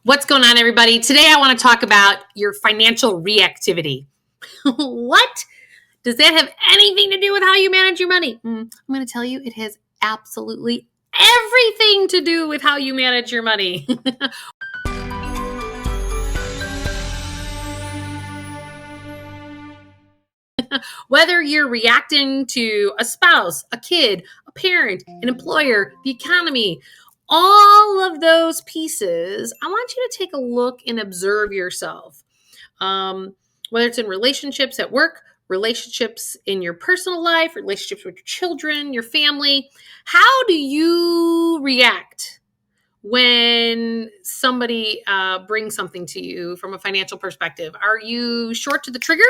What's going on, everybody? Today, I want to talk about your financial reactivity. What? Does that have anything to do with how you manage your money? I'm going to tell you it has absolutely everything to do with how you manage your money. Whether you're reacting to a spouse, a kid, a parent, an employer, the economy, all of those pieces, I want you to take a look and observe yourself. Whether it's in relationships at work, relationships in your personal life, relationships with your children, your family. How do you react when somebody brings something to you from a financial perspective? Are you short to the trigger?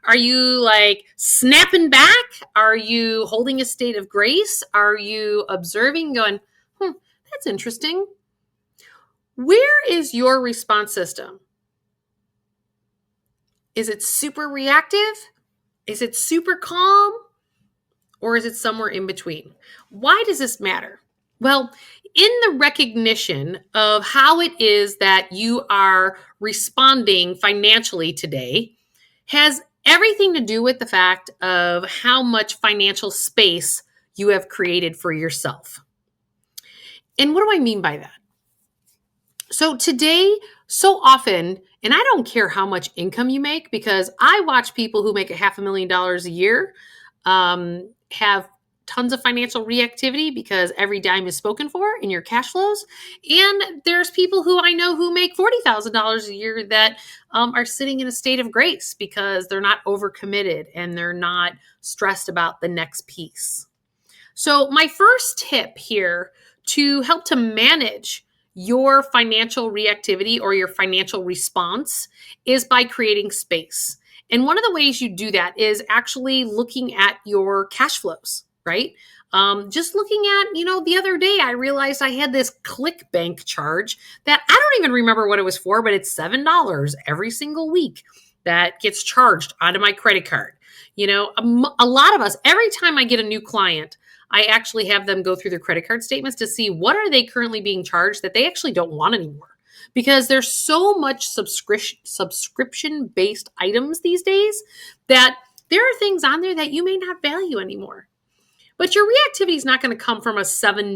Are you like snapping back? Are you holding a state of grace? Are you observing, going, that's interesting? Where is your response system? Is it super reactive? Is it super calm? Or is it somewhere in between? Why does this matter? Well, in the recognition of how it is that you are responding financially today has everything to do with the fact of how much financial space you have created for yourself. And what do I mean by that? So today, so often, and I don't care how much income you make, because I watch people who make $500,000 a year have tons of financial reactivity because every dime is spoken for in your cash flows. And there's people who I know who make $40,000 a year that are sitting in a state of grace because they're not overcommitted and they're not stressed about the next piece. So my first tip here to help to manage your financial reactivity or your financial response is by creating space. And one of the ways you do that is actually looking at your cash flows, right? Just looking at, the other day I realized I had this ClickBank charge that I don't even remember what it was for, but it's $7 every single week that gets charged onto my credit card. A lot of us, every time I get a new client, I actually have them go through their credit card statements to see what are they currently being charged that they actually don't want anymore. Because there's so much subscription-based items these days that there are things on there that you may not value anymore. But your reactivity is not going to come from a $7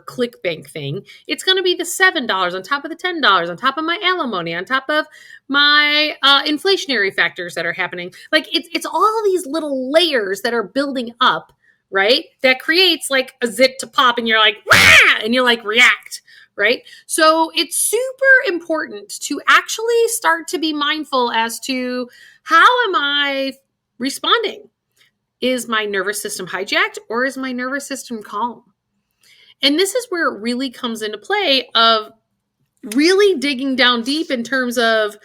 ClickBank thing. It's going to be the $7 on top of the $10, on top of my alimony, on top of my inflationary factors that are happening. Like it's all these little layers that are building up, right? That creates like a zit to pop and you're like, wah! And you're like, react, right? So it's super important to actually start to be mindful as to how am I responding? Is my nervous system hijacked or is my nervous system calm? And this is where it really comes into play of really digging down deep in terms of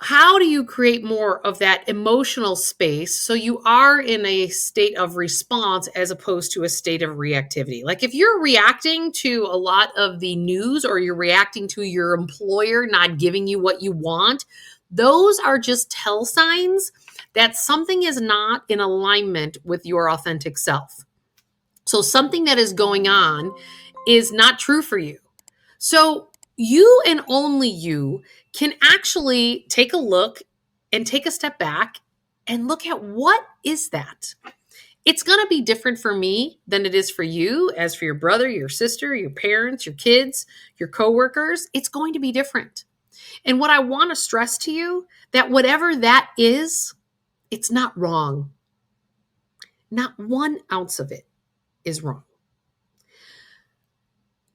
how do you create more of that emotional space so you are in a state of response as opposed to a state of reactivity. Like if you're reacting to a lot of the news or you're reacting to your employer not giving you what you want, those are just tell signs that something is not in alignment with your authentic self. So something that is going on is not true for you. So you and only you can actually take a look and take a step back and look at what is that? It's going to be different for me than it is for you, as for your brother, your sister, your parents, your kids, your coworkers. It's going to be different. And what I want to stress to you, that whatever that is, it's not wrong. Not 1 ounce of it is wrong.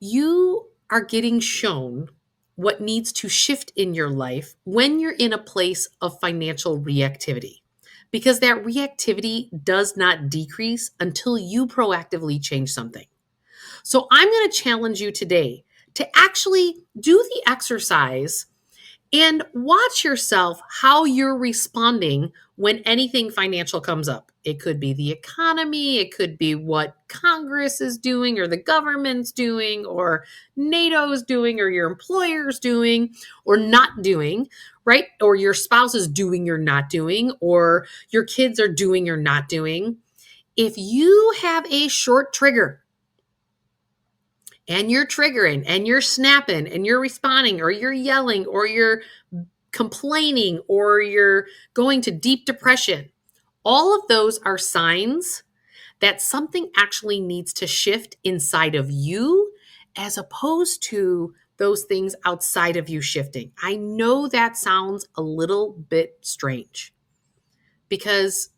You are getting shown what needs to shift in your life when you're in a place of financial reactivity, because that reactivity does not decrease until you proactively change something. So I'm going to challenge you today to actually do the exercise and watch yourself how you're responding when anything financial comes up. It could be the economy, it could be what Congress is doing or the government's doing or NATO's doing or your employer's doing or not doing, right? Or your spouse is doing or not doing, or your kids are doing or not doing. If you have a short trigger and you're triggering and you're snapping and you're responding or you're yelling or you're complaining or you're going to deep depression, all of those are signs that something actually needs to shift inside of you as opposed to those things outside of you shifting. I know that sounds a little bit strange because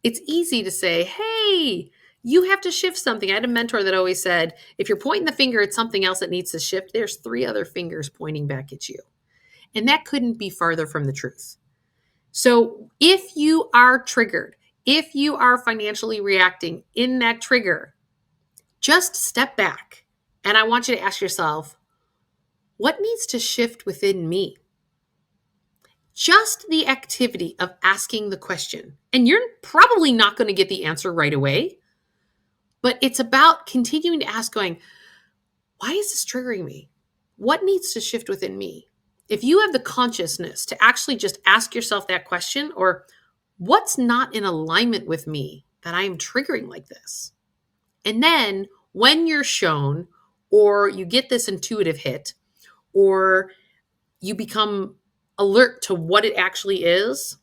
it's easy to say, hey, you have to shift something. I had a mentor that always said, if you're pointing the finger at something else that needs to shift, there's 3 other fingers pointing back at you. And that couldn't be farther from the truth. So if you are triggered, if you are financially reacting in that trigger, just step back. And I want you to ask yourself, what needs to shift within me? Just the activity of asking the question. And you're probably not going to get the answer right away, but it's about continuing to ask, going, why is this triggering me? What needs to shift within me? If you have the consciousness to actually just ask yourself that question, or what's not in alignment with me that I am triggering like this? And then when you're shown, or you get this intuitive hit, or you become alert to what it actually is,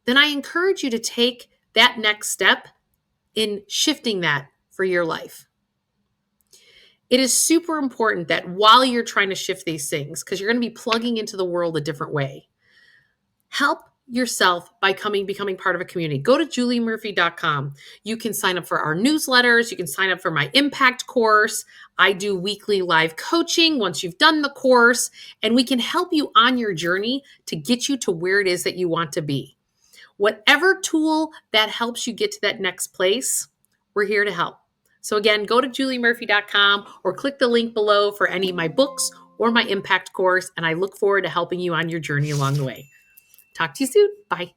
then I encourage you to take that next step in shifting that for your life. It is super important that while you're trying to shift these things, because you're going to be plugging into the world a different way, help yourself by becoming part of a community. Go to juliemurphy.com. You can sign up for our newsletters. You can sign up for my impact course. I do weekly live coaching once you've done the course, and we can help you on your journey to get you to where it is that you want to be. Whatever tool that helps you get to that next place, we're here to help. So again, go to juliemurphy.com or click the link below for any of my books or my impact course, and I look forward to helping you on your journey along the way. Talk to you soon. Bye.